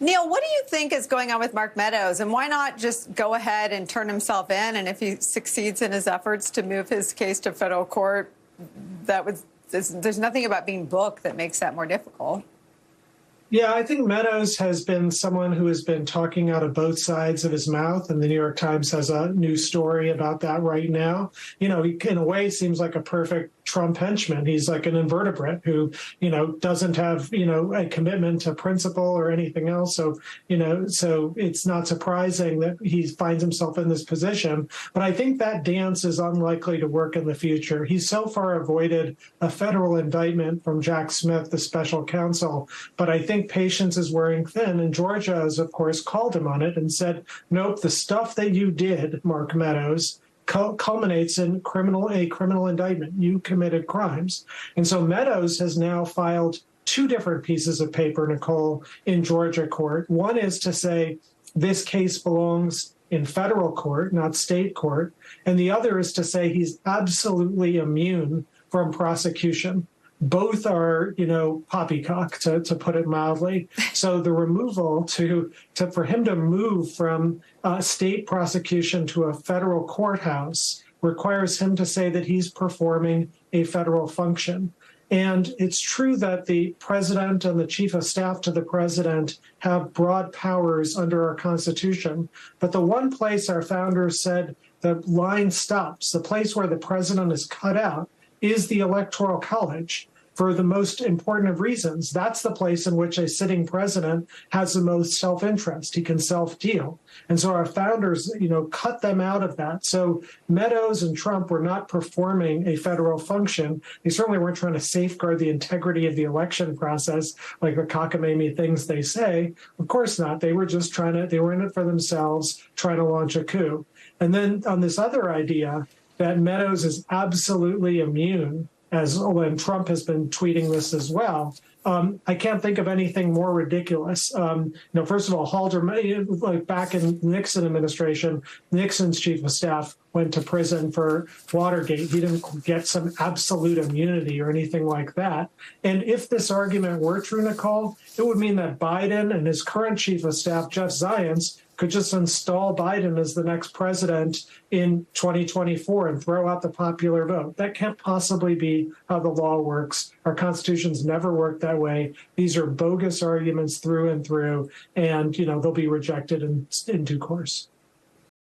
Neal, what do you think is going on with Mark Meadows, and why not just go ahead and turn himself in? And if he succeeds in his efforts to move his case to federal court, there's nothing about being booked that makes that more difficult. Yeah, I think Meadows has been someone who has been talking out of both sides of his mouth, and the New York Times has a new story about that right now. He, in a way, seems like a perfect Trump henchman. He's like an invertebrate who, doesn't have, a commitment to principle or anything else. So, so it's not surprising that he finds himself in this position. But I think that dance is unlikely to work in the future. He's so far avoided a federal indictment from Jack Smith, the special counsel. But I think patience is wearing thin. And Georgia has, of course, called him on it and said, nope, the stuff that you did, Mark Meadows, culminates in a criminal indictment. You committed crimes. And so Meadows has now filed two different pieces of paper, Nicole, in Georgia court. One is to say this case belongs in federal court, not state court. And the other is to say he's absolutely immune from prosecution. Both are, poppycock, to put it mildly. So the removal for him to move from state prosecution to a federal courthouse requires him to say that he's performing a federal function. And it's true that the president and the chief of staff to the president have broad powers under our Constitution. But the one place our founders said the line stops, the place where the president is cut out, is the Electoral College. For the most important of reasons, that's the place in which a sitting president has the most self-interest. He can self-deal. And so our founders, cut them out of that. So Meadows and Trump were not performing a federal function. They certainly weren't trying to safeguard the integrity of the election process, like the cockamamie things they say. Of course not. They were just they were in it for themselves, trying to launch a coup. And then on this other idea that Meadows is absolutely immune, when Trump has been tweeting this as well, I can't think of anything more ridiculous. First of all, Haldeman, like back in Nixon administration, Nixon's chief of staff went to prison for Watergate. He didn't get some absolute immunity or anything like that. And if this argument were true, Nicole, it would mean that Biden and his current chief of staff, Jeff Zients, could just install Biden as the next president in 2024 and throw out the popular vote. That can't possibly be how the law works. Our constitution's never worked that way. These are bogus arguments through and through, and they'll be rejected in due course.